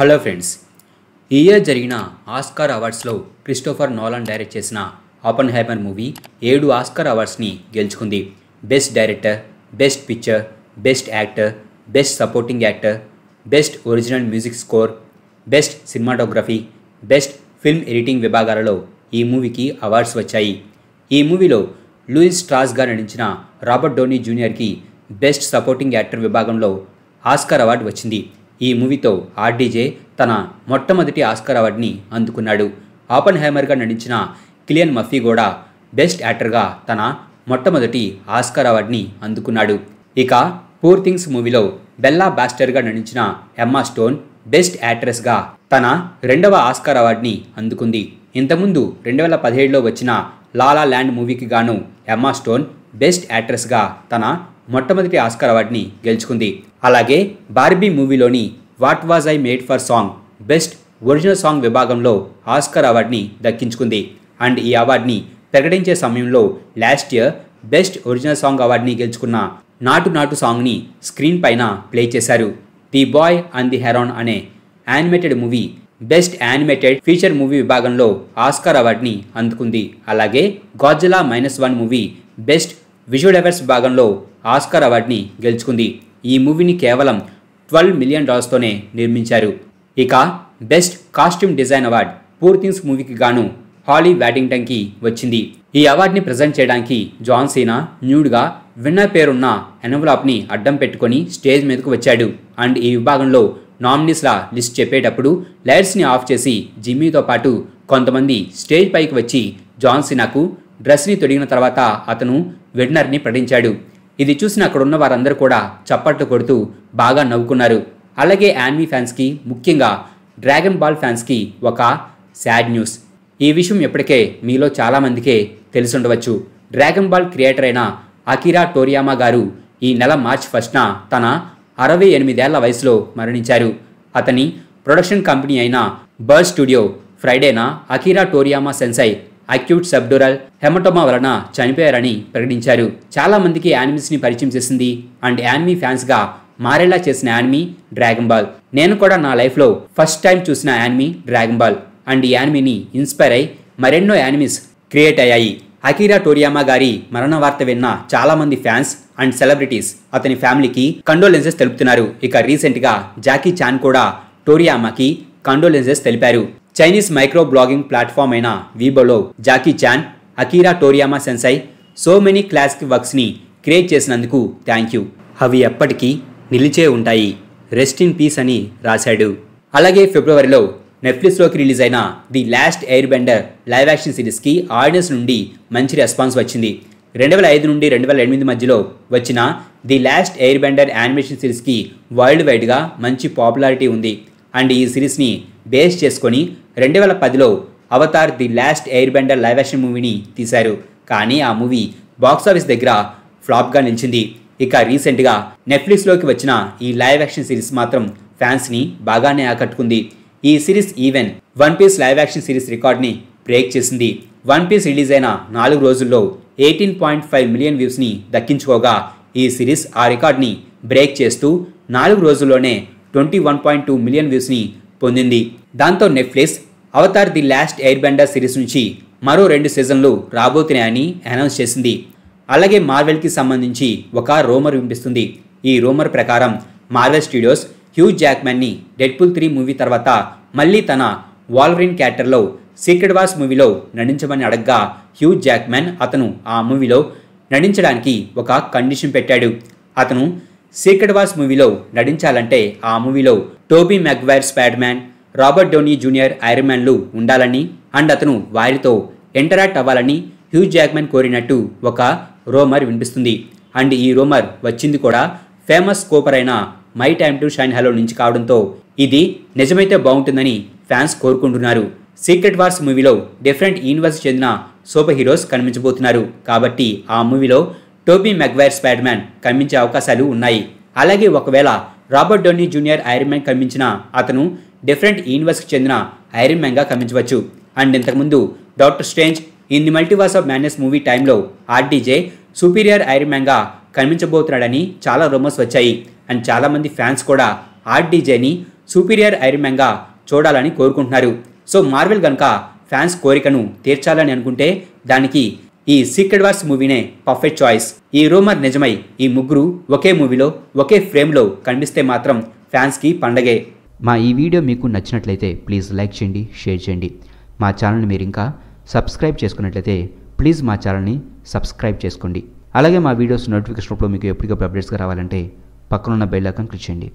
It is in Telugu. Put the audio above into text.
హలో ఫ్రెండ్స్, ఈ ఇయర్ జరిగిన ఆస్కార్ అవార్డ్స్లో క్రిస్టోఫర్ నోలాన్ డైరెక్ట్ చేసిన ఆపెన్హైమర్ మూవీ 7 ఆస్కార్ అవార్డ్స్ని గెలుచుకుంది. Best director, best picture, best actor, best supporting actor, best original music score, best cinematography, best film editing విభాగాలలో ఈ మూవీకి అవార్డ్స్ వచ్చాయి. ఈ మూవీలో లూయిస్ స్ట్రాస్గా నటించిన రాబర్ట్ డౌనీ జూనియర్కి బెస్ట్ సపోర్టింగ్ యాక్టర్ విభాగంలో ఆస్కార్ అవార్డు వచ్చింది. ఈ మూవీతో ఆర్డీజే తన మొట్టమొదటి ఆస్కార్ అవార్డుని అందుకున్నాడు. ఆపెన్హైమర్గా నటించిన కిలియన్ మర్ఫీ కూడా బెస్ట్ యాక్టర్గా తన మొట్టమొదటి ఆస్కార్ అవార్డుని అందుకున్నాడు. ఇక పూర్ థింగ్స్ మూవీలో బెల్లా బాస్టర్గా నటించిన ఎమ్మా స్టోన్ బెస్ట్ యాక్ట్రెస్గా తన రెండవ ఆస్కార్ అవార్డుని అందుకుంది. ఇంతకుముందు 2017లో వచ్చిన లాలా ల్యాండ్ మూవీకి గాను ఎమ్మా స్టోన్ బెస్ట్ యాక్ట్రెస్గా తన మొట్టమొదటి ఆస్కార్ అవార్డుని గెలుచుకుంది. అలాగే బార్బీ మూవీలోని what was I made for song best original song విభాగంలో ఆస్కార్ అవార్డుని దక్కించుకుంది. అండ్ ఈ అవార్డుని ప్రకటించే సమయంలో last year best original song అవార్డుని గెలుచుకున్న నాటు నాటు సాంగ్ని స్క్రీన్ పైన ప్లే చేశారు. The boy and the heron అనే animated movie best animated feature movie విభాగంలో ఆస్కార్ అవార్డుని అందుకుంది. అలాగే Godzilla -1 movie best visual effects విభాగంలో ఆస్కార్ అవార్డుని గెలుచుకుంది. ఈ మూవీని కేవలం $12 మిలియన్ నిర్మించారు. ఇక best costume design award poor things మూవీకి గాను హాలీ వ్యాటింగ్టన్కి వచ్చింది. ఈ అవార్డుని ప్రజెంట్ చేయడానికి జాన్ సీనా న్యూడ్గా విన్నర్ పేరున్న ఎన్వలాప్ని అడ్డం పెట్టుకొని స్టేజ్ మీదకు వచ్చాడు. అండ్ ఈ విభాగంలో నామినీస్ల లిస్ట్ చెప్పేటప్పుడు లైట్స్ని ఆఫ్ చేసి జిమ్మీతో పాటు కొంతమంది స్టేజ్ పైకి వచ్చి జాన్ సీనాకు డ్రెస్ని తొడిగిన తర్వాత అతను విన్నర్ని ప్రకటించాడు. ఇది చూసిన అక్కడ ఉన్న వారందరూ కూడా చప్పట్లు కొడుతూ బాగా నవ్వుకున్నారు. అలాగే యానిమీ ఫ్యాన్స్కి, ముఖ్యంగా డ్రాగన్ బాల్ ఫ్యాన్స్కి ఒక సాడ్ న్యూస్. ఈ విషయం ఇప్పటికే మీలో చాలామందికే తెలిసి ఉండవచ్చు. డ్రాగన్ బాల్ క్రియేటర్ అయిన అకిరా టోరియామా గారు ఈ నెల మార్చి 1న తన 68 ఏళ్ల వయసులో మరణించారు. అతని ప్రొడక్షన్ కంపెనీ అయిన బర్డ్ స్టూడియో ఫ్రైడేన Akira Toriyama sensei acute subdural haematoma వలన చనిపోయారని ప్రకటించారు. చాలా మందికి యానిమీస్ని పరిచయం చేసింది అండ్ యానిమీ ఫ్యాన్స్గా మారేలా చేసిన యానిమీ డ్రాగన్ బాల్. నేను కూడా నా లైఫ్లో ఫస్ట్ టైం చూసిన యానిమీ డ్రాగన్ బాల్. అండ్ ఈ యానిమీని ఇన్స్పైర్ అయి మరెన్నో యానిమీస్ క్రియేట్ అయ్యాయి. అకిరా టోరియామా గారి మరణ వార్త విన్న చాలా మంది ఫ్యాన్స్ అండ్ సెలబ్రిటీస్ అతని ఫ్యామిలీకి కండోలెన్సెస్ తెలుపుతున్నారు. ఇక రీసెంట్గా జాకీ చాన్ కూడా టోరియామాకి కండోలెన్సెస్ తెలిపారు. చైనీస్ మైక్రో బ్లాగింగ్ ప్లాట్ఫామ్ అయిన వీబోలో Jackie Chan Akira Toriyama sensei so many classic వర్క్స్ని క్రియేట్ చేసినందుకు థ్యాంక్ యూ, అవి ఎప్పటికీ నిలిచే ఉంటాయి, రెస్ట్ ఇన్ పీస్ అని రాశాడు. అలాగే ఫిబ్రవరిలో నెట్ఫ్లిక్స్లోకి రిలీజ్ అయిన the Last Airbender live action సిరీస్కి ఆడియన్స్ నుండి మంచి రెస్పాన్స్ వచ్చింది. 2005 నుండి 2008 మధ్యలో వచ్చిన the Last Airbender animation సిరీస్కి వరల్డ్ వైడ్గా మంచి పాపులారిటీ ఉంది. అండ్ ఈ సిరీస్ని బేస్ చేసుకొని 2010లో Avatar the Last Airbender live action మూవీని తీశారు. కానీ ఆ మూవీ బాక్సాఫీస్ దగ్గర ఫ్లాప్గా నిలిచింది. ఇక రీసెంట్గా నెట్ఫ్లిక్స్లోకి వచ్చిన ఈ లైవ్ యాక్షన్ సిరీస్ మాత్రం ఫ్యాన్స్ని బాగానే ఆకట్టుకుంది. ఈ series even One Piece live action series రికార్డ్ని బ్రేక్ చేసింది. వన్ పీస్ రిలీజ్ అయిన 4 రోజుల్లో 18.5 మిలియన్ వ్యూస్ని దక్కించుకోగా ఈ సిరీస్ ఆ రికార్డ్ని బ్రేక్ చేస్తూ 4 రోజుల్లోనే 21.2 మిలియన్ వ్యూస్ని పొందింది. దాంతో Netflix Avatar the Last air Bender series నుంచి మరో 2 సీజన్లు రాబోతున్నాయని అనౌన్స్ చేసింది. అలాగే మార్వెల్కి సంబంధించి ఒక రూమర్ వినిపిస్తుంది. ఈ రూమర్ ప్రకారం మార్వెల్ స్టూడియోస్ హ్యూజ్ జాక్మన్ని డెడ్పూల్ 3 మూవీ తర్వాత మళ్ళీ తన వాల్వరిన్ క్యారెక్టర్లో సీక్రెట్ వార్స్ మూవీలో నటించమని అడగ్గా హ్యూజ్ జాక్మన్ అతను ఆ మూవీలో నటించడానికి ఒక కండిషన్ పెట్టాడు. అతను సీక్రెట్ వార్స్ మూవీలో నటించాలంటే ఆ మూవీలో Tobey Maguire Spiderman, Robert Downey junior Iron మ్యాన్లు ఉండాలని అండ్ అతను వారితో ఇంటరాక్ట్ అవ్వాలని హ్యూజ్ జాక్మన్ కోరినట్టు ఒక రూమర్ వినిపిస్తుంది. అండ్ ఈ రూమర్ వచ్చింది కూడా ఫేమస్ స్కోపర్ అయిన my time to shine hello నుంచి కావడంతో ఇది నిజమైతే బాగుంటుందని ఫ్యాన్స్ కోరుకుంటున్నారు. సీక్రెట్ వార్స్ మూవీలో డిఫరెంట్ యూనివర్స్ చెందిన సూపర్ హీరోస్ కనిపించబోతున్నారు. కాబట్టి ఆ మూవీలో టోబీ మెగ్వైర్ స్పైడర్ మ్యాన్ కనిపించే అవకాశాలు ఉన్నాయి. అలాగే ఒకవేళ Robert Downey junior iron man కనిపించిన అతను డిఫరెంట్ యూనివర్స్కి చెందిన ఐరన్ మ్యాన్గా కనిపించవచ్చు. అండ్ ఇంతకుముందు doctor strange in the multiverse of madness movie టైంలో ఆర్డీజే సుపీరియర్ ఐరన్ మ్యాన్గా కనిపించబోతున్నాడని చాలా రూమర్స్ వచ్చాయి. అండ్ చాలామంది ఫ్యాన్స్ కూడా ఆర్డీజేని సుపీరియర్ ఐరన్ మ్యాన్గా చూడాలని కోరుకుంటున్నారు. సో మార్వెల్ కనుక ఫ్యాన్స్ కోరికను తీర్చాలని అనుకుంటే దానికి ఈ సీక్రెట్ వార్స్ మూవీనే పర్ఫెక్ట్ చాయిస్. ఈ రూమర్ నిజమై ఈ ముగ్గురు ఒకే మూవీలో ఒకే ఫ్రేమ్లో కనిపిస్తే మాత్రం ఫ్యాన్స్కి పండగే. మా ఈ వీడియో మీకు నచ్చినట్లయితే ప్లీజ్ లైక్ చేయండి, షేర్ చేయండి. మా ఛానల్ని మీరు ఇంకా సబ్స్క్రైబ్ చేసుకున్నట్లయితే ప్లీజ్ మా ఛానల్ని సబ్స్క్రైబ్ చేసుకోండి. అలాగే మా వీడియోస్ నోటిఫికేషన్ రూపంలో మీకు ఎప్పటికప్పుడు అప్డేట్స్గా రావాలంటే పక్కనున్న బెల్ ఐకాన్ క్లిక్ చేయండి.